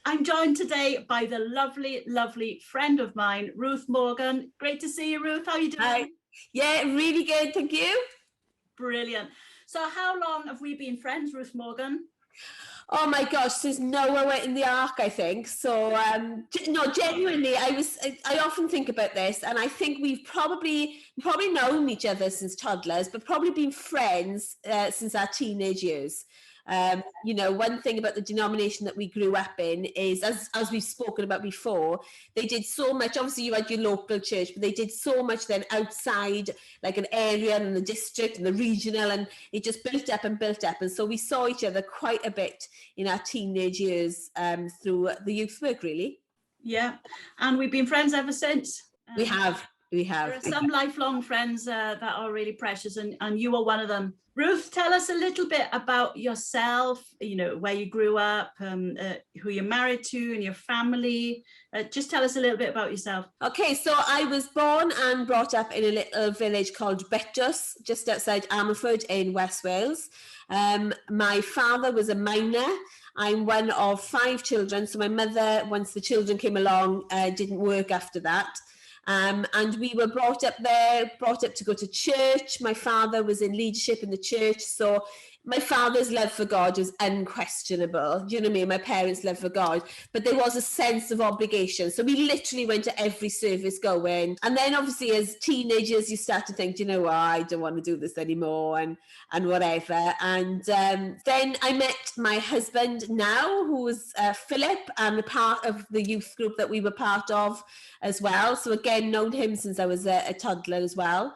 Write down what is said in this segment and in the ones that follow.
I'm joined today by the lovely, lovely friend of mine, Ruth Morgan. Great to see you, Ruth. How are you doing? Hi. Yeah, really good, thank you. Brilliant. So how long have we been friends, Ruth Morgan? Oh my gosh, since Noah went in the ark, I think. So, no, genuinely, I often think about this, and I think we've probably known each other since toddlers, but probably been friends since our teenage years. One thing about the denomination that we grew up in is, as we've spoken about before, they did so much. Obviously, you had your local church, but they did so much then outside, like an area and the district and the regional, and it just built up and built up. And so we saw each other quite a bit in our teenage years through the youth work, really. Yeah, and we've been friends ever since. We have. There are some lifelong friends that are really precious, and you are one of them. Ruth, tell us a little bit about yourself, where you grew up, who you're married to and your family. Just tell us a little bit about yourself. Okay, so I was born and brought up in a little village called Betws, just outside Ammanford in West Wales. My father was a miner. I'm one of 5 children, so my mother, once the children came along, didn't work after that. And we were brought up to go to church. My father was in leadership in the church. So my father's love for God was unquestionable. Do you know what I mean? My parents' love for God. But there was a sense of obligation. So we literally went to every service going. And then obviously as teenagers, you start to think, I don't want to do this anymore and whatever. And then I met my husband now, who was Philip, and a part of the youth group that we were part of as well. So again, known him since I was a toddler as well.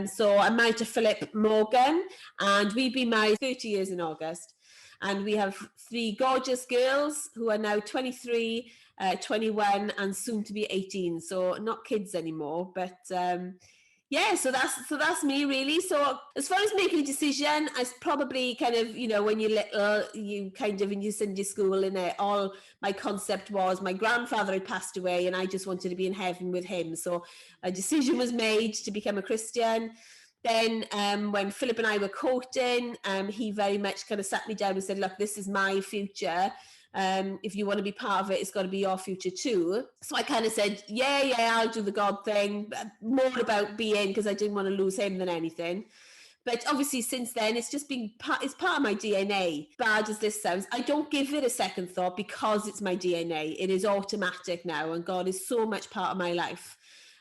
So I'm married to Ruth Morgan, and we've been married 30 years in August. And we have 3 gorgeous girls who are now 23, 21, and soon to be 18. So not kids anymore, but so that's me really. So as far as making a decision, I probably kind of, when you're little, you kind of in your Sunday school, and all my concept was my grandfather had passed away and I just wanted to be in heaven with him. So a decision was made to become a Christian. Then when Philip and I were courting, he very much kind of sat me down and said, look, this is my future. If you want to be part of it, it's got to be your future too. So I kind of said, yeah, I'll do the God thing, more about being, because I didn't want to lose him than anything. But obviously since then, it's just been it's part of my DNA. Bad as this sounds, I don't give it a second thought because it's my DNA. It is automatic now, and God is so much part of my life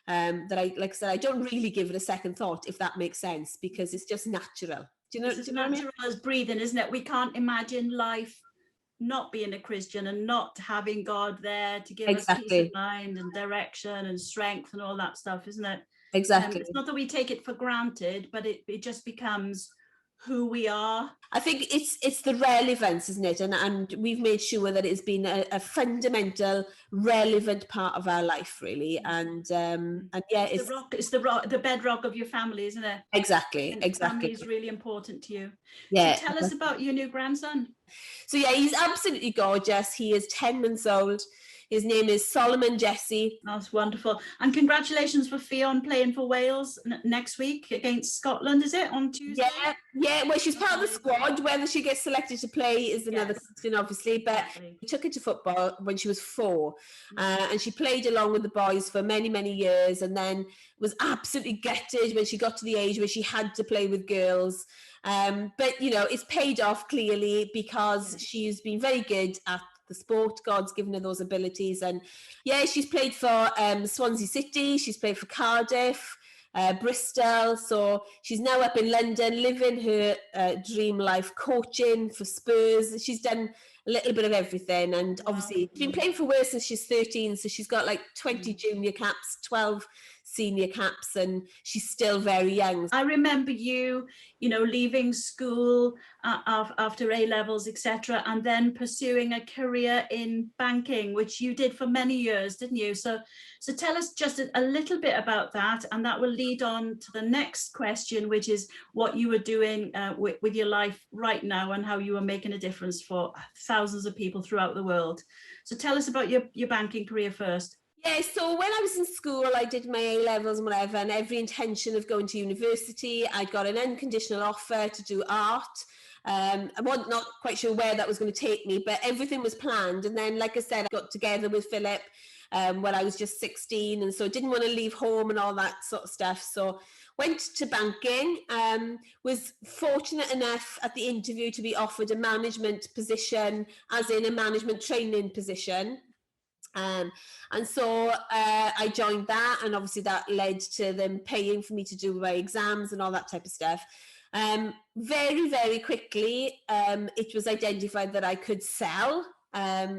that I don't really give it a second thought, if that makes sense, because it's just natural. Do you know what I mean? Natural as breathing, isn't it? We can't imagine life not being a Christian and not having God there to give us peace of mind and direction and strength and all that stuff, isn't it? Exactly. It's not that we take it for granted, but it just becomes who we are. I think it's the relevance, isn't it? And we've made sure that it's been a fundamental, relevant part of our life, really. And yeah, it's the bedrock of your family, isn't it? Exactly. Family is really important to you. Yeah. So tell us about your new grandson. So yeah, he's absolutely gorgeous. He is 10 months old. His name is Solomon Jesse. That's wonderful. And congratulations for Fionn playing for Wales next week against Scotland, is it, on Tuesday? Yeah. Well, she's part of the squad. Whether she gets selected to play is another question, obviously. But we took her to football when she was 4. And she played along with the boys for many, many years, and then was absolutely gutted when she got to the age where she had to play with girls. But, it's paid off clearly, because she's been very good at the sport. God's given her those abilities. And yeah, she's played for Swansea City, she's played for Cardiff, Bristol. So she's now up in London living her dream life, coaching for Spurs. She's done a little bit of everything, and obviously she's been playing for Wales since she's 13, so she's got like 20 junior caps, 12 senior caps, and she's still very young. I remember you leaving school after A levels, etc., and then pursuing a career in banking, which you did for many years, didn't you? So tell us just a little bit about that, and that will lead on to the next question, which is what you were doing with your life right now, and how you were making a difference for thousands of people throughout the world. So tell us about your banking career first. Yeah, so when I was in school, I did my A levels and whatever, and every intention of going to university. I got an unconditional offer to do art. I was not quite sure where that was going to take me, but everything was planned. And then, like I said, I got together with Philip when I was just 16, and so didn't want to leave home and all that sort of stuff. So went to banking, was fortunate enough at the interview to be offered a management position, as in a management training position. And so I joined that, and obviously that led to them paying for me to do my exams and all that type of stuff. Very, very quickly, it was identified that I could sell.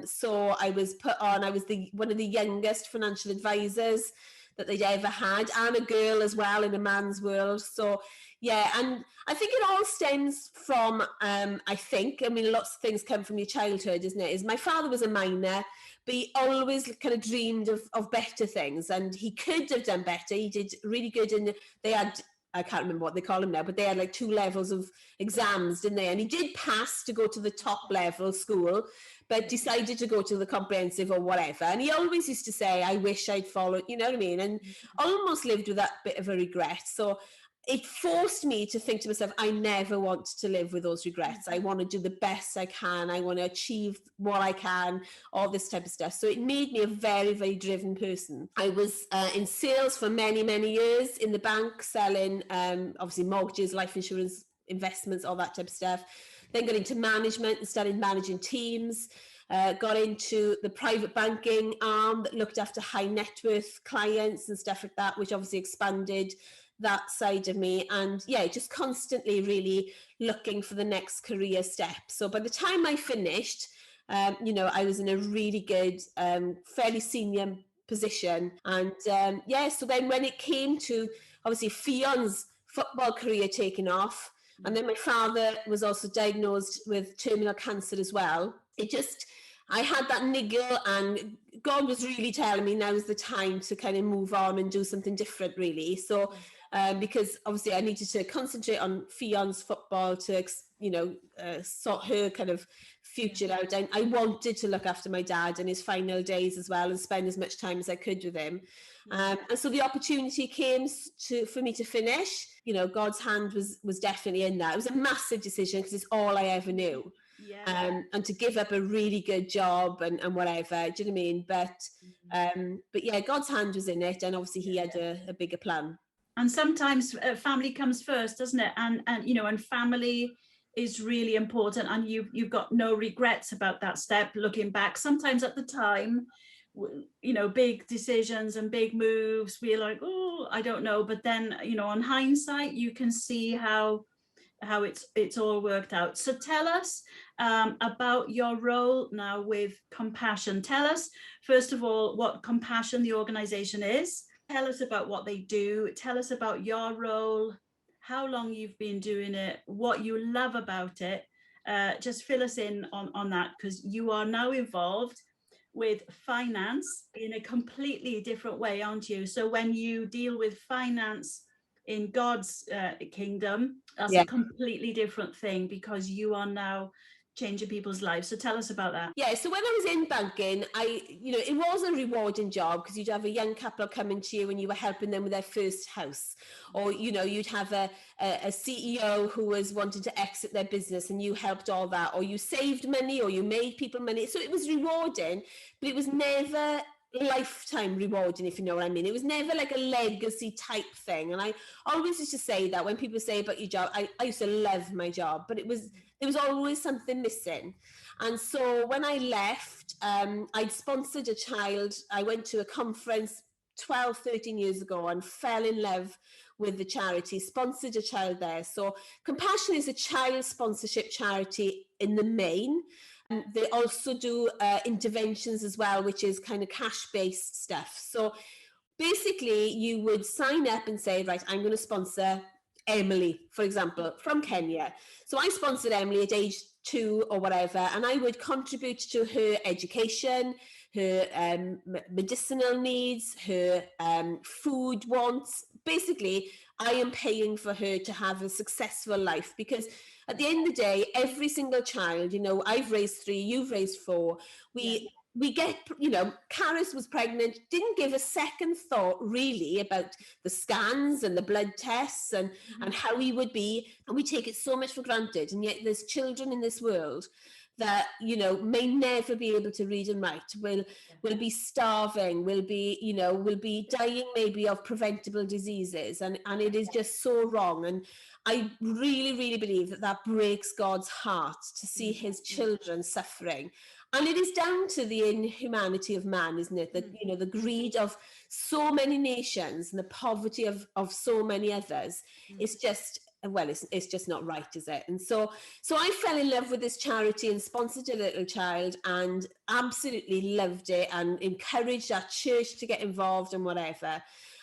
So I was put on, I was one of the youngest financial advisors that they'd ever had, and a girl as well in a man's world. So yeah, and I think it all stems from, I mean, lots of things come from your childhood, isn't it? Is my father was a miner, but he always kind of dreamed of better things, and he could have done better. He did really good they had, I can't remember what they call them now, but they had like 2 levels of exams, didn't they? And he did pass to go to the top level school, but decided to go to the comprehensive or whatever. And he always used to say, I wish I'd followed, you know what I mean? And almost lived with that bit of a regret. So it forced me to think to myself, I never want to live with those regrets. I want to do the best I can. I want to achieve what I can, all this type of stuff. So it made me a very, very driven person. I was in sales for many, many years in the bank, selling obviously mortgages, life insurance, investments, all that type of stuff. Then got into management and started managing teams. Got into the private banking arm that looked after high net worth clients and stuff like that, which obviously expanded that side of me. And yeah, just constantly really looking for the next career step. So by the time I finished, you know, I was in a really good, fairly senior position. And yeah, so then when it came to obviously Fion's football career taking off, and then my father was also diagnosed with terminal cancer as well, I had that niggle, and God was really telling me now is the time to kind of move on and do something different, really. So because obviously I needed to concentrate on Fion's football to, you know, sort her kind of future out. And I wanted to look after my dad in his final days as well and spend as much time as I could with him. And so the opportunity came for me to finish. You know, God's hand was definitely in that. It was a massive decision because it's all I ever knew. Yeah. And to give up a really good job and whatever, do you know what I mean? But yeah, God's hand was in it, and obviously he had a bigger plan. And sometimes family comes first, doesn't it? And you know, and family is really important, and you've got no regrets about that step looking back. Sometimes at the time, you know, big decisions and big moves, we're like, oh, I don't know. But then, you know, on hindsight, you can see how it's all worked out. So tell us about your role now with Compassion. Tell us, first of all, what Compassion, the organization, is. Tell us about what they do. Tell us about your role, how long you've been doing it, what you love about it. Just fill us in on that, because you are now involved with finance in a completely different way, aren't you? So when you deal with finance in God's kingdom, that's a completely different thing, because you are now changing people's lives. So tell us about that. Yeah, so when I was in banking, it was a rewarding job, because you'd have a young couple coming to you and you were helping them with their first house, or you know, you'd have a CEO who was wanting to exit their business and you helped all that, or you saved money, or you made people money. So it was rewarding, but it was never lifetime rewarding, if you know what I mean. It was never like a legacy type thing. And I always used to say that when people say about your job, I used to love my job, but there was always something missing. And so when I left, I'd sponsored a child. I went to a conference 12, 13 years ago and fell in love with the charity, sponsored a child there. So Compassion is a child sponsorship charity in the main. They also do interventions as well, which is kind of cash-based stuff. So basically, you would sign up and say, right, I'm going to sponsor Emily, for example, from Kenya. So I sponsored Emily at age 2 or whatever, and I would contribute to her education, her medicinal needs, her food wants. Basically, I am paying for her to have a successful life, because at the end of the day, every single child, you know, I've raised 3, you've raised 4. We we get, you know, Caris was pregnant, didn't give a second thought really about the scans and the blood tests and how he would be. And we take it so much for granted. And yet there's children in this world that, you know, may never be able to read and write, will be starving, will be dying maybe of preventable diseases. And it is just so wrong. And I really, really believe that breaks God's heart to see his children suffering. And it is down to the inhumanity of man, isn't it? That, you know, the greed of so many nations and the poverty of so many others. It's just, well, it's just not right, is it? And so I fell in love with this charity and sponsored a little child and absolutely loved it and encouraged our church to get involved and whatever.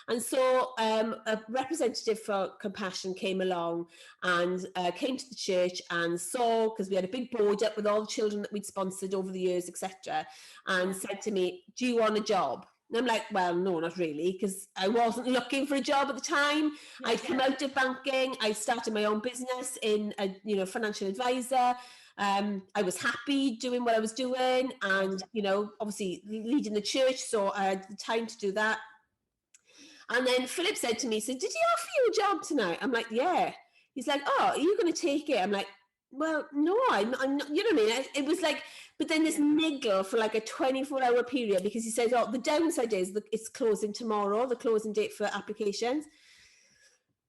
And so a representative for Compassion came along and came to the church and saw, because we had a big board up with all the children that we'd sponsored over the years, etc., and said to me, do you want a job? And I'm like, well, no, not really, because I wasn't looking for a job at the time. I'd come out of banking. I started my own business in a, you know, financial advisor. I was happy doing what I was doing and, you know, obviously leading the church. So I had the time to do that. And then Philip said to me, so did he offer you a job tonight? I'm like, yeah. He's like, oh, are you going to take it? I'm like, well, no, I'm not, you know what I mean? It was like, but then this niggle for like a 24-hour period, because he says, oh, the downside is that it's closing tomorrow, the closing date for applications.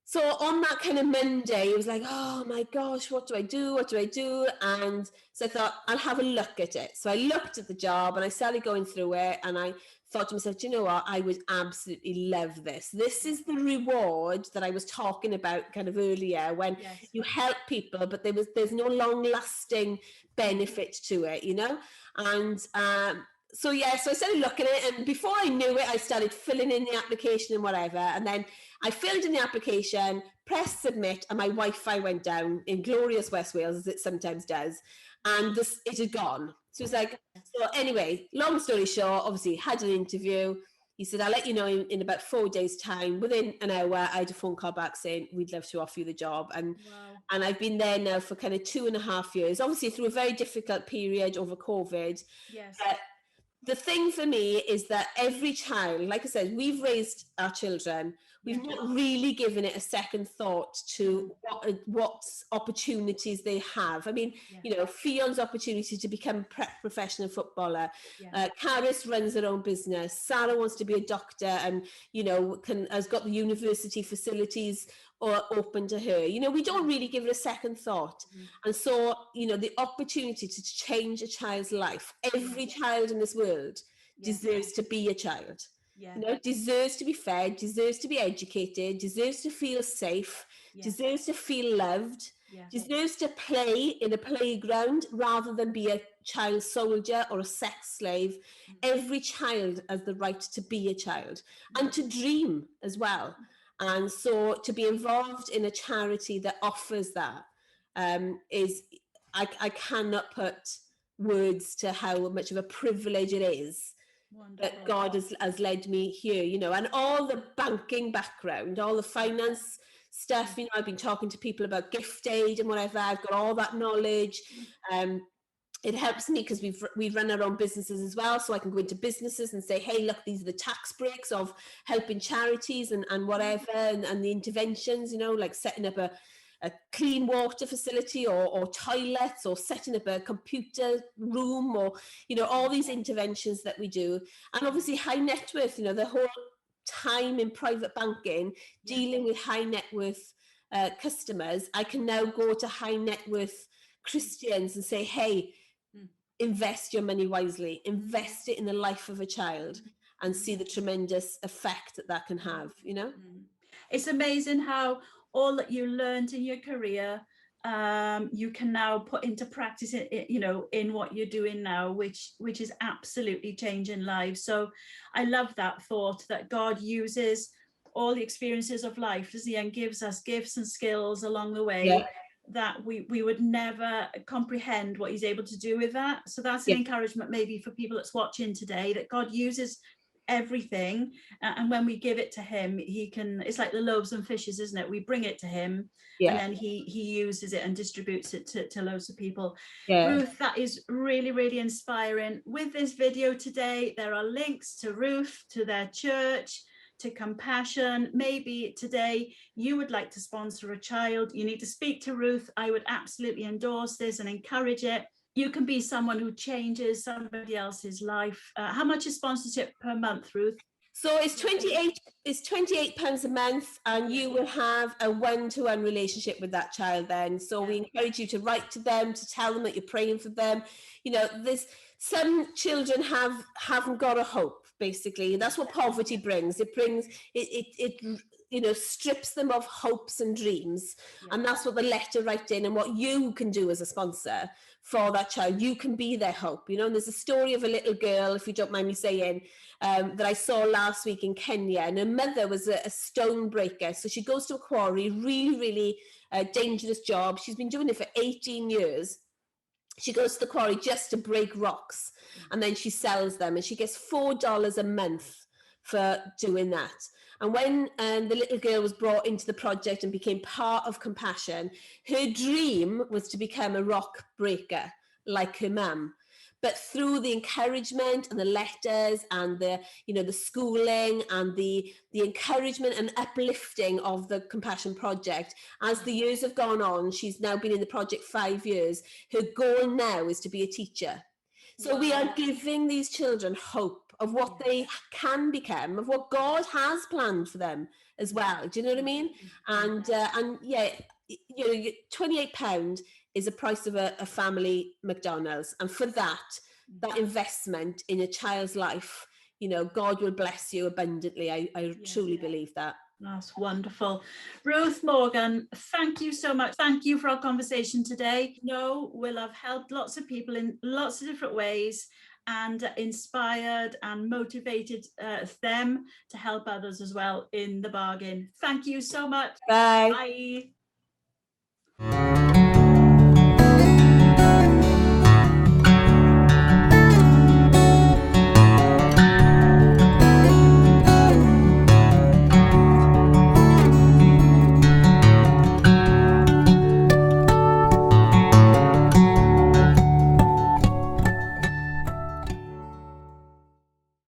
So on that kind of Monday, it was like, oh my gosh, what do I do? What do I do? And so I thought, I'll have a look at it. So I looked at the job and I started going through it and I thought to myself, do you know what? I would absolutely love this. This is the reward that I was talking about kind of earlier when you help people, but there's no long lasting benefit to it, you know? And so I started looking at it, and before I knew it, I started filling in the application and whatever. And then I filled in the application, pressed submit, and my Wi-Fi went down in glorious West Wales, as it sometimes does. And it had gone. So it's like, so anyway, long story short, obviously had an interview. He said, I'll let you know in about 4 days' time. Within an hour, I had a phone call back saying, we'd love to offer you the job. And I've been there now for kind of 2.5 years, obviously through a very difficult period over COVID. Yes. The thing for me is that every child, like I said, we've raised our children. We've not really given it a second thought to what opportunities they have. I mean, you know, Fion's opportunity to become a professional footballer. Caris runs her own business. Sarah wants to be a doctor and, you know, has got the university facilities open to her. You know, we don't really give it a second thought. And so, you know, the opportunity to change a child's life, every child in this world deserves to be a child. You know, deserves to be fed, deserves to be educated, deserves to feel safe, deserves to feel loved, deserves to play in a playground rather than be a child soldier or a sex slave. Every child has the right to be a child and to dream as well. And so to be involved in a charity that offers that is, I cannot put words to how much of a privilege it is. Wonderful. That God has led me here, you know, and all the banking background, all the finance stuff, you know, I've been talking to people about gift aid and whatever. I've got all that knowledge. It helps me because we run our own businesses as well, so I can go into businesses and say, hey, look, these are the tax breaks of helping charities and whatever, and the interventions, you know, like setting up a clean water facility or toilets or setting up a computer room or, you know, all these interventions that we do. And obviously high net worth, you know, the whole time in private banking, dealing with high net worth customers, I can now go to high net worth Christians and say, hey, invest your money wisely, invest it in the life of a child and see the tremendous effect that can have, you know? It's amazing how all that you learned in your career, you can now put into practice, you know, in what you're doing now, which is absolutely changing lives. So I love that thought that God uses all the experiences of life, doesn't he, and gives us gifts and skills along the way that we would never comprehend what he's able to do with that. So that's an encouragement maybe for people that's watching today, that God uses everything, and when we give it to him, he can, it's like the loaves and fishes, isn't it? We bring it to him, and then he uses it and distributes it to loads of people. Ruth, that is really, really inspiring. With this video today, there are links to Ruth, to their church, to Compassion. Maybe today you would like to sponsor a child, you need to speak to Ruth. I would absolutely endorse this and encourage it. You can be someone who changes somebody else's life. How much is sponsorship per month, Ruth? So it's £28 a month, and you will have a one-to-one relationship with that child then. So we encourage you to write to them, to tell them that you're praying for them. You know, there's some children haven't got a hope, basically. That's what poverty brings. It brings it you know, strips them of hopes and dreams. And that's what the letter writes in, and what you can do as a sponsor for that child. You can be their hope, you know. And there's a story of a little girl, if you don't mind me saying, that I saw last week in Kenya, and her mother was a stone breaker. So she goes to a quarry, really, really dangerous job. She's been doing it for 18 years. She goes to the quarry just to break rocks, and then she sells them, and she gets $4 a month for doing that. And when the little girl was brought into the project and became part of Compassion, her dream was to become a rock breaker like her mum. But through the encouragement and the letters and the, you know, the schooling and the encouragement and uplifting of the Compassion Project, as the years have gone on, she's now been in the project 5 years. Her goal now is to be a teacher. So we are giving these children hope of what they can become, of what God has planned for them as well. Do you know what I mean? And yeah, you know, £28 is the price of a family McDonald's, and for that investment in a child's life, you know, God will bless you abundantly. I truly believe that. That's wonderful. Ruth Morgan, thank you so much. Thank you for our conversation today. No, we'll have helped lots of people in lots of different ways, and inspired and motivated them to help others as well in the bargain. Thank you so much. Bye. Bye.